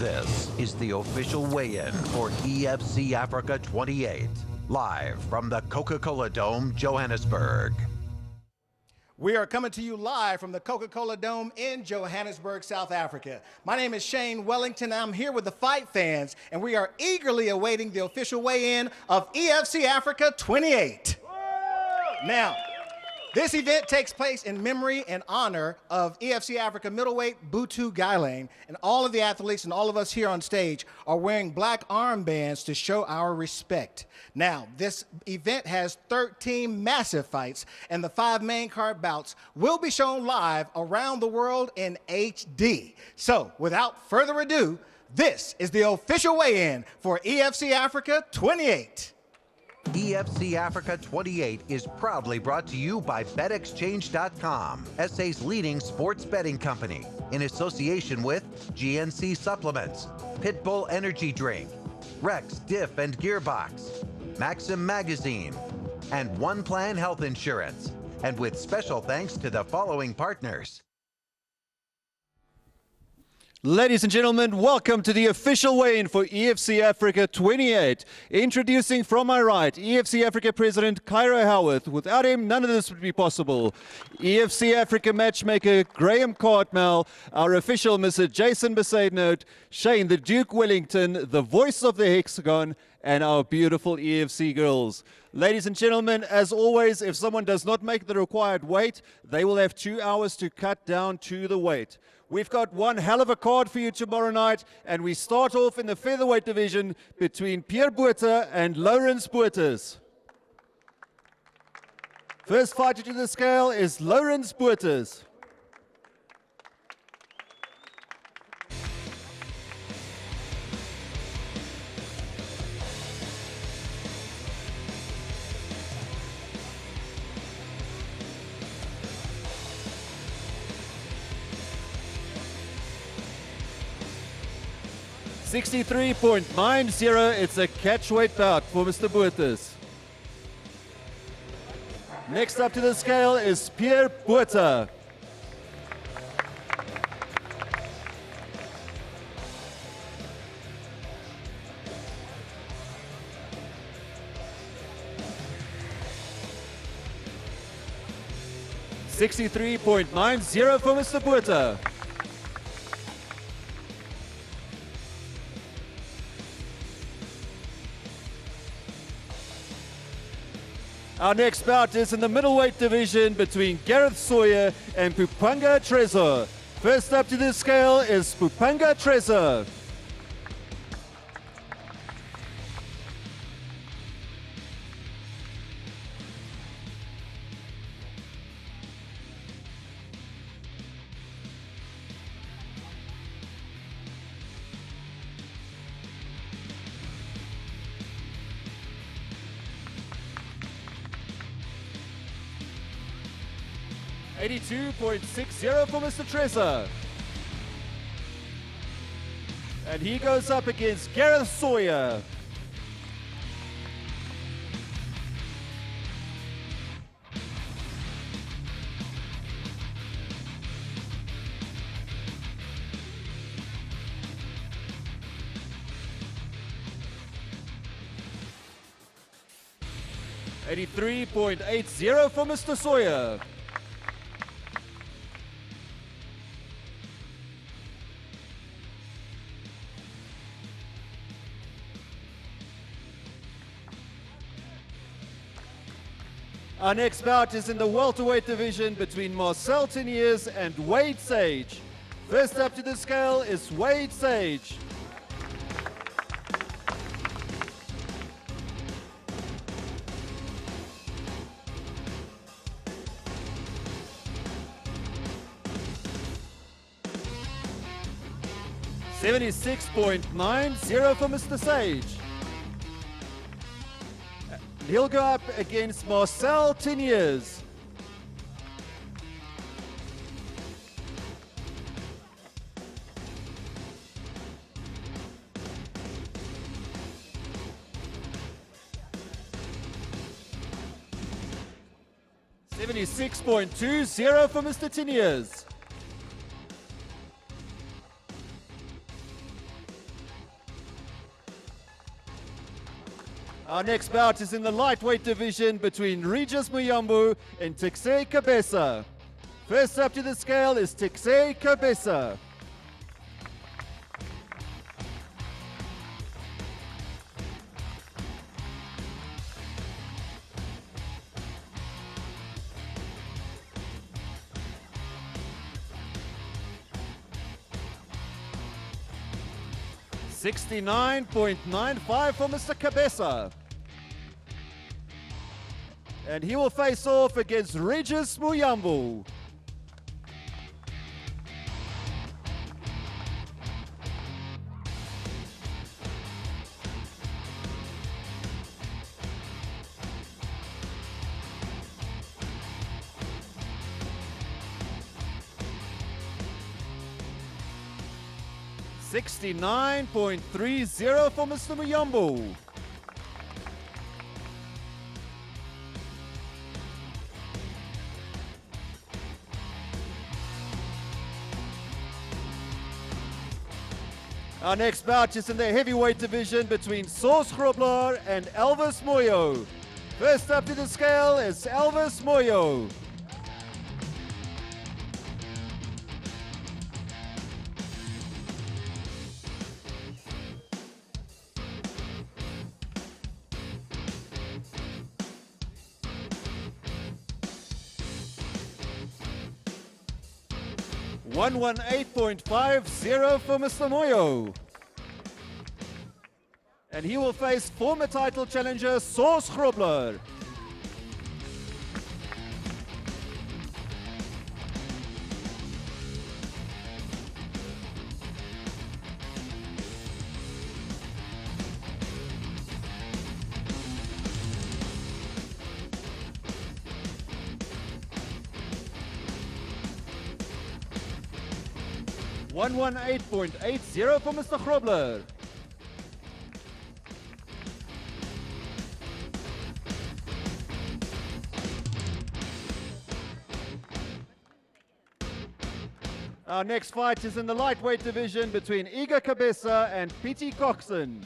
This is the official weigh-in for EFC Africa 28, live from the Coca-Cola Dome, Johannesburg. We are coming to you live from the Coca-Cola Dome in Johannesburg, South Africa. My name is Shane Wellington. I'm here with the fight fans, and we are eagerly awaiting the official weigh-in of EFC Africa 28. Now, this event takes place in memory and honor of EFC Africa middleweight Butu Gailane, and all of the athletes and all of us here on stage are wearing black armbands to show our respect. Now, this event has 13 massive fights, and the 5 main card bouts will be shown live around the world in HD. So, without further ado, this is the official weigh-in for EFC Africa 28. EFC Africa 28 is proudly brought to you by BetExchange.com, SA's leading sports betting company, in association with GNC Supplements, Pitbull Energy Drink, Rex Diff and Gearbox, Maxim Magazine, and One Plan Health Insurance, and with special thanks to the following partners. Ladies and gentlemen, welcome to the official weigh-in for EFC Africa 28. Introducing from my right, EFC Africa President Cairo Howarth. Without him, none of this would be possible. EFC Africa matchmaker Graham Cartmel, our official Mr. Jason Besaidnote, Shane the Duke Wellington, the voice of the Hexagon, and our beautiful EFC girls. Ladies and gentlemen, as always, if someone does not make the required weight, they will have 2 hours to cut down to the weight. We've got one hell of a card for you tomorrow night, and we start off in the featherweight division between Pierre Botha and Lawrence Botha. First fighter to the scale is Lawrence Botha. 63.90, it's a catchweight bout for Mr. Botha. Next up to the scale is Pierre Botha. $63.90 for Mr. Botha. Our next bout is in the middleweight division between Gareth Sawyer and Pupanga Trezor. First up to the scale is Pupanga Trezor. $82.60 for Mr. Trezor. And he goes up against Gareth Sawyer. $83.80 for Mr. Sawyer. Our next bout is in the welterweight division between Marcel Teniers and Wade Sage. First up to the scale is Wade Sage. $76.90 for Mr. Sage. He'll go up against Marcel Teniers. $76.20 for Mr. Teniers. Our next bout is in the lightweight division between Regis Muyambu and Tixey Kabesa. First up to the scale is Tixey Kabesa. $69.95 for Mr. Kabesa. And he will face off against Regis Muyambu. $69.30 for Mr. Muyambu. Our next bout is in the heavyweight division between Source Grobler and Elvis Moyo. First up to the scale is Elvis Moyo. $118.50 for Mr. Moyo. And he will face former title challenger Source Grobler. $118.80 for Mr. Grobler. Our next fight is in the lightweight division between Iga Kabesa and Pete Coxon.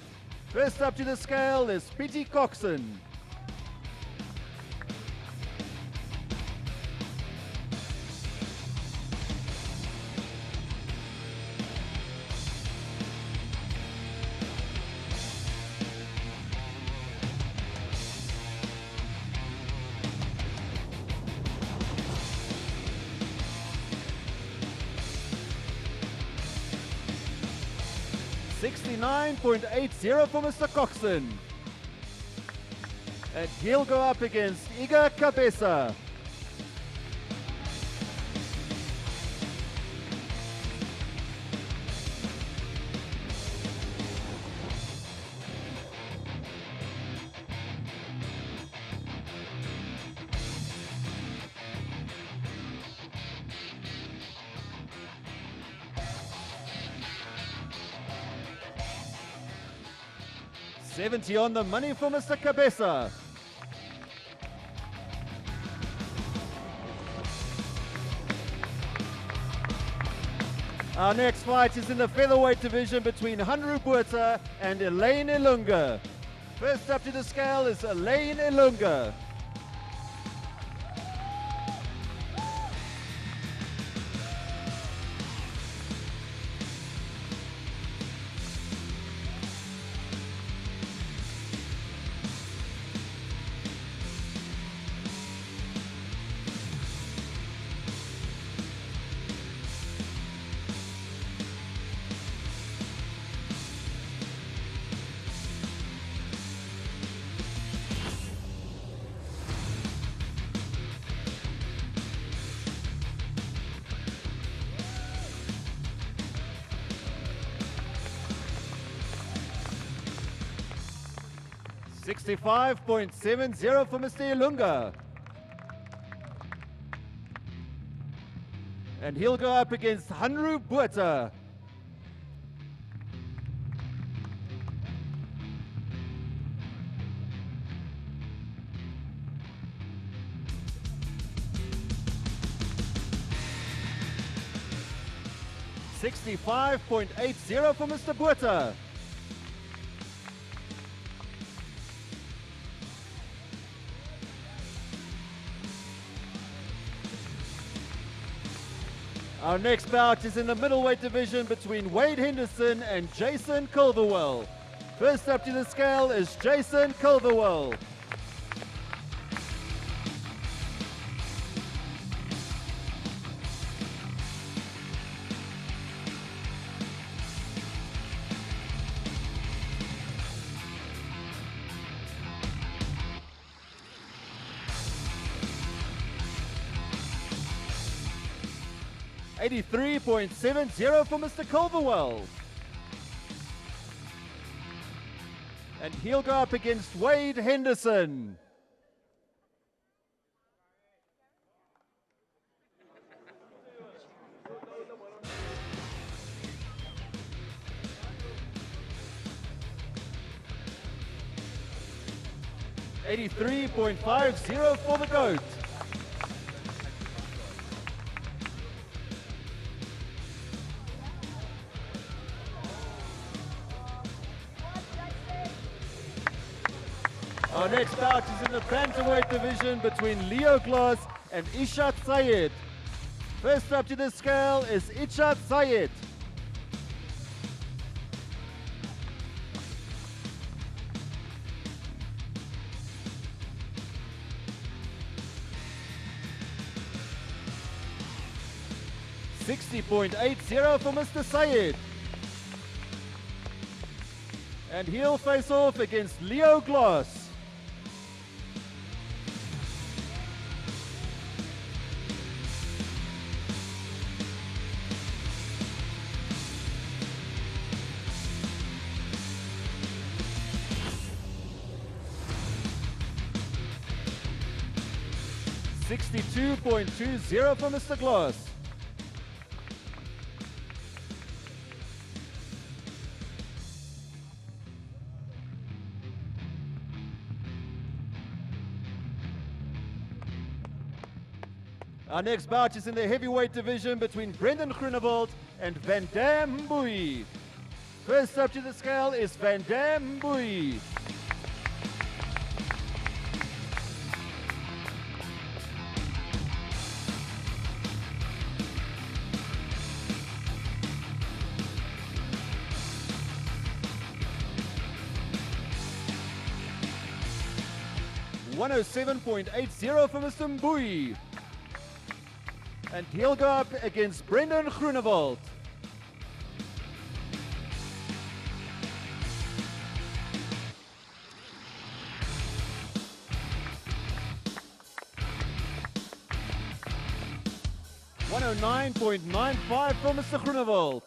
First up to the scale is Pete Coxon. $69.80 for Mr. Coxon. And he'll go up against Iga Kabesa. $70 on the money for Mr. Kabesa. Our next fight is in the featherweight division between Hanru Buerta and Elaine Ilunga. First up to the scale is Elaine Ilunga. $65.70 for Mr. Ilunga. And he'll go up against Hanru Buerta. $65.80 for Mr. Buerta. Our next bout is in the middleweight division between Wade Henderson and Jason Culverwell. First up to the scale is Jason Culverwell. $83.70 for Mr. Culverwell. And he'll go up against Wade Henderson. $83.50 for the GOAT. Our next bout is in the bantamweight division between Leo Glass and Ishat Sayed. First up to the scale is Ishat Sayed. $60.80 for Mr. Sayed. And he'll face off against Leo Glass. $62.20 for Mr. Glass. Our next bout is in the heavyweight division between Brendan Groenewald and Bantam. First up to the scale is Bantam. $107.80 for Mr. Mbui. And he'll go up against Brendan Groenewald. $109.95 for Mr. Groenewald.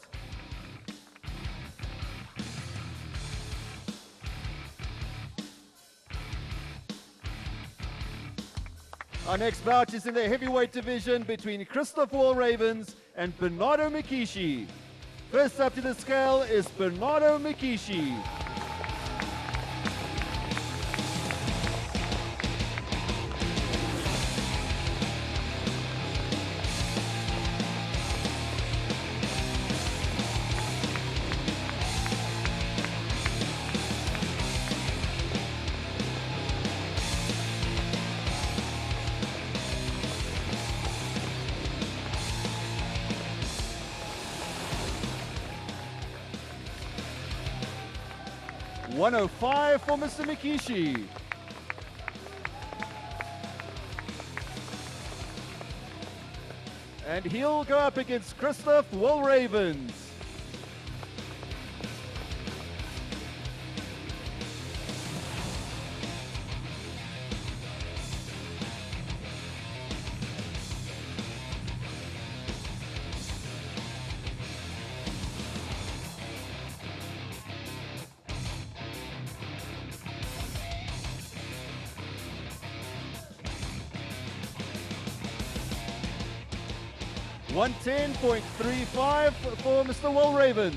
Our next bout is in the heavyweight division between Christoph Walravens and Bernardo Mikishi. First up to the scale is Bernardo Mikishi. $105 for Mr. Mikishi. And he'll go up against Christoph Walravens. $110.35 for Mr. Walravens.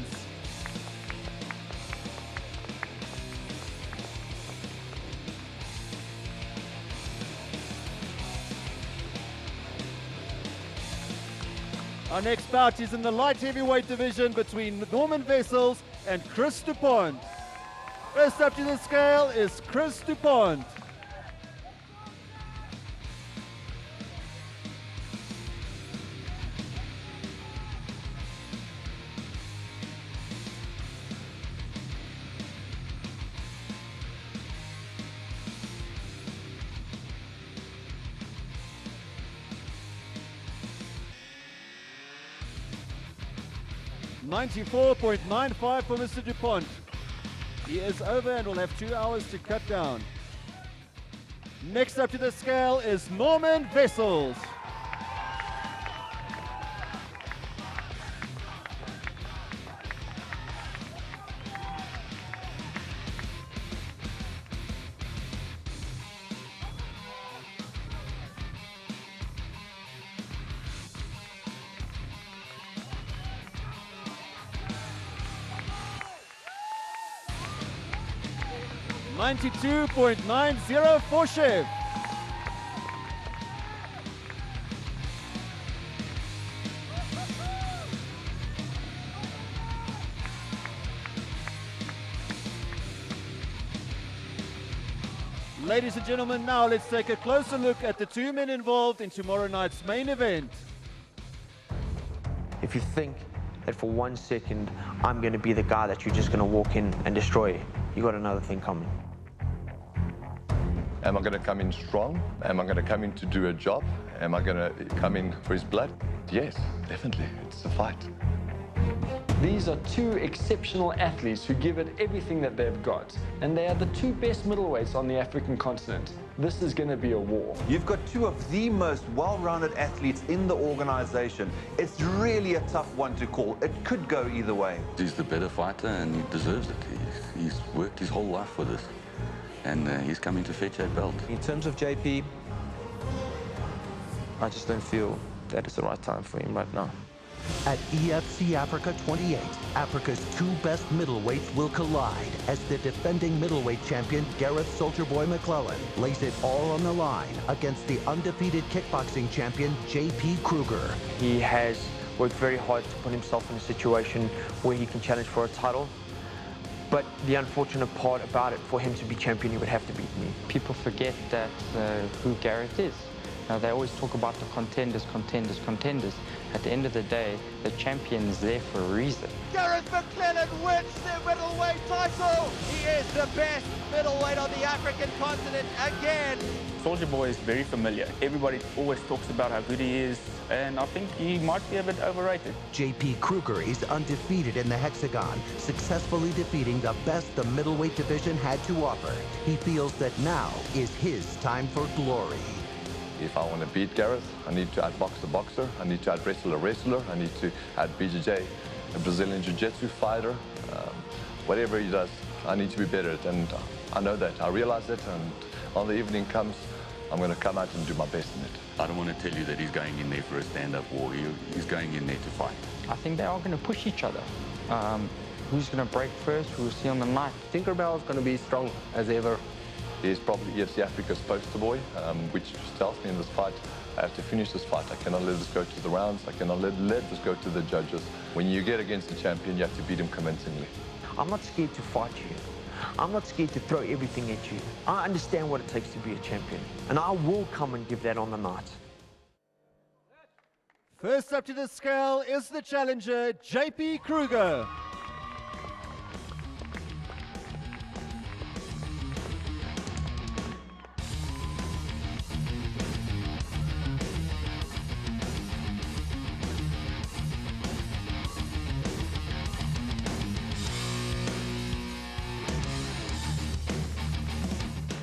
Our next bout is in the light heavyweight division between Norman Vessels and Chris DuPont. First up to the scale is Chris DuPont. 94.95 for Mr. DuPont. He is over and will have 2 hours to cut down. Next up to the scale is Norman Vessels. $92.90 for Chef. Ladies and gentlemen, now let's take a closer look at the two men involved in tomorrow night's main event. If you think that for 1 second I'm going to be the guy that you're just going to walk in and destroy, you got another thing coming. Am I going to come in strong? Am I going to come in to do a job? Am I going to come in for his blood? Yes, definitely. It's a fight. These are two exceptional athletes who give it everything that they've got, and they are the two best middleweights on the African continent. This is going to be a war. You've got two of the most well-rounded athletes in the organization. It's really a tough one to call. It could go either way. He's the better fighter and he deserves it. He's worked his whole life for this, and he's coming to fetch that belt. In terms of JP, I just don't feel that it's the right time for him right now. At EFC Africa 28, Africa's two best middleweights will collide as the defending middleweight champion Gareth Soldier Boy McClellan lays it all on the line against the undefeated kickboxing champion JP Kruger. He has worked very hard to put himself in a situation where he can challenge for a title. But the unfortunate part about it, for him to be champion, he would have to beat me. People forget that who Gareth is. They always talk about the contenders, contenders, contenders. At the end of the day, the champion is there for a reason. Gareth McClellan wins the middleweight title. He is the best middleweight on the African continent again. Soldier Boy is very familiar. Everybody always talks about how good he is, and I think he might be a bit overrated. JP Kruger is undefeated in the hexagon, successfully defeating the best the middleweight division had to offer. He feels that now is his time for glory. If I want to beat Gareth, I need to outbox a boxer, I need to outwrestle a wrestler, I need to out-BJJ a Brazilian Jiu-Jitsu fighter. Whatever he does, I need to be better at it, and I know that. I realize it, and when the evening comes, I'm going to come out and do my best in it. I don't want to tell you that he's going in there for a stand-up war. He's going in there to fight. I think they are going to push each other. Who's going to break first? We'll see on the night. Tinkerbell is going to be strong as ever. He's probably EFC Africa's poster boy, which just tells me in this fight, I have to finish this fight. I cannot let this go to the rounds. I cannot let this go to the judges. When you get against the champion, you have to beat him convincingly. I'm not scared to fight you. I'm not scared to throw everything at you. I understand what it takes to be a champion, and I will come and give that on the night. First up to the scale is the challenger, JP Kruger.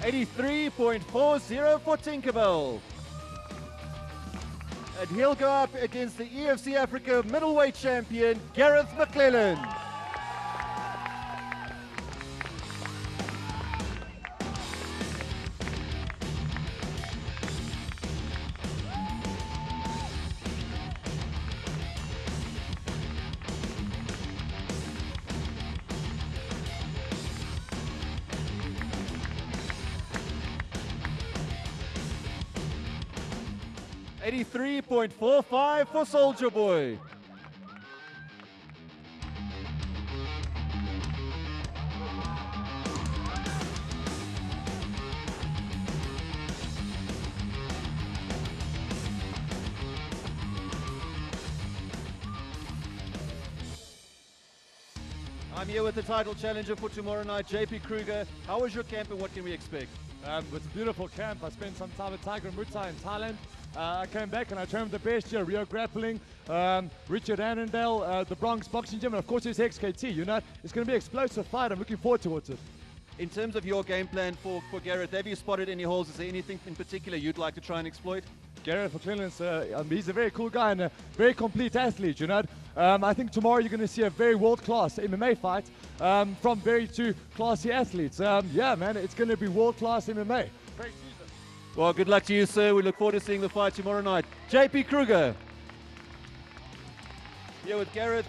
$83.40 for Tinkerbell. And he'll go up against the EFC Africa middleweight champion, Gareth McClellan. $83.45 for Soldier Boy. I'm here with the title challenger for tomorrow night, JP Kruger. How was your camp and what can we expect? It was a beautiful camp. I spent some time at Tiger Muay Thai in Thailand. I came back and I trained with the best here, Rio Grappling, Richard Annandale, the Bronx Boxing Gym, and of course his XKT. You know, it's going to be an explosive fight. I'm looking forward towards it. In terms of your game plan for Gareth, have you spotted any holes? Is there anything in particular you'd like to try and exploit? Gareth McClellan's, he's a very cool guy and a very complete athlete, you know. I think tomorrow you're going to see a very world-class MMA fight from very two classy athletes. Yeah, man, it's going to be world-class MMA. Great season. Well, good luck to you, sir. We look forward to seeing the fight tomorrow night. JP Kruger. Here with Gareth,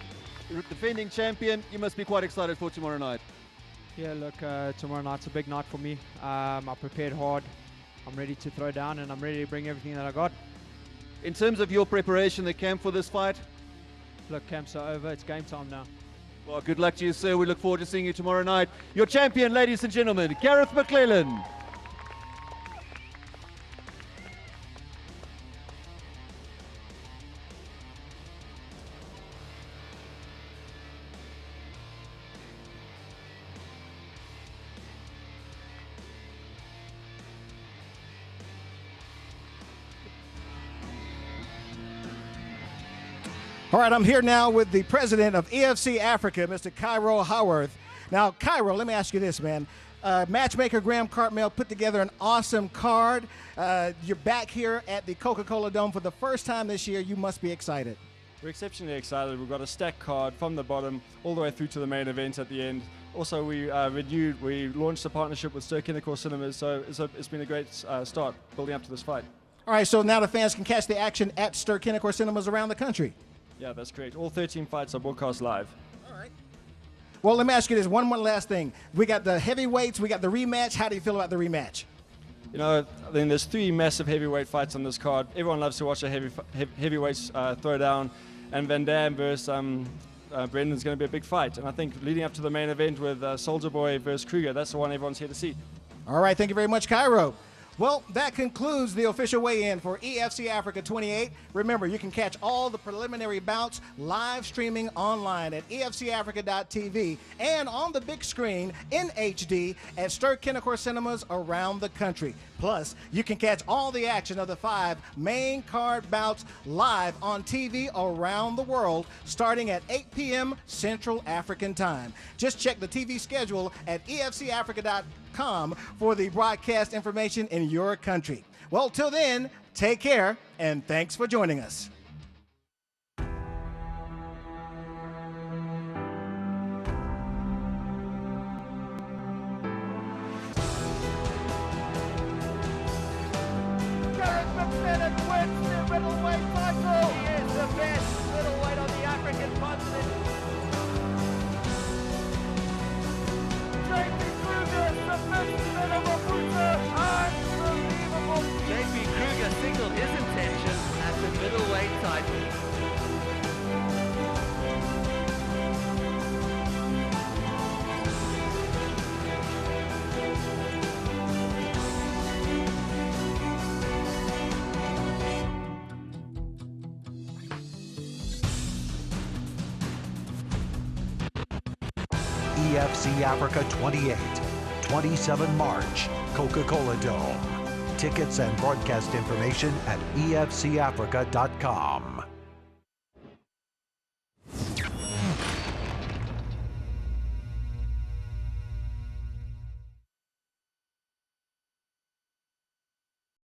defending champion. You must be quite excited for tomorrow night. Yeah, look, tomorrow night's a big night for me. I prepared hard. I'm ready to throw down and I'm ready to bring everything that I got. In terms of your preparation, the camp for this fight? Look, camps are over. It's game time now. Well, good luck to you, sir. We look forward to seeing you tomorrow night. Your champion, ladies and gentlemen, Gareth McClellan. All right, I'm here now with the president of EFC Africa, Mr. Cairo Howarth. Now, Cairo, let me ask you this, man. Matchmaker Graham Cartmel put together an awesome card. You're back here at the Coca-Cola Dome for the first time this year. You must be excited. We're exceptionally excited. We've got a stacked card from the bottom all the way through to the main event at the end. Also, we launched a partnership with Ster-Kinekor Cinemas, so it's been a great start building up to this fight. All right, so now the fans can catch the action at Ster-Kinekor Cinemas around the country. Yeah, that's correct. All 13 fights are broadcast live. All right. Well, let me ask you this one last thing. We got the heavyweights, we got the rematch. How do you feel about the rematch? You know, then there's 3 massive heavyweight fights on this card. Everyone loves to watch a heavyweights throw down, and Bantam versus Brendan's going to be a big fight. And I think leading up to the main event with Soldier Boy versus Kruger, that's the one everyone's here to see. All right, thank you very much, Cairo. Well, that concludes the official weigh-in for EFC Africa 28. Remember, you can catch all the preliminary bouts live streaming online at efcafrica.tv and on the big screen in HD at Ster-Kinekor Cinemas around the country. Plus, you can catch all the action of the 5 main card bouts live on TV around the world starting at 8 p.m. Central African Time. Just check the TV schedule at efcafrica.com for the broadcast information in your country. Well, till then, take care and thanks for joining us. Gareth McClellan wins the middleweight title. He is the best middleweight on the African continent. JP Kruger submits to the Maputo. Unbelievable. JP Kruger signaled his intention at the middleweight title. EFC Africa 28, 27 March, Coca-Cola Dome. Tickets and broadcast information at efcafrica.com.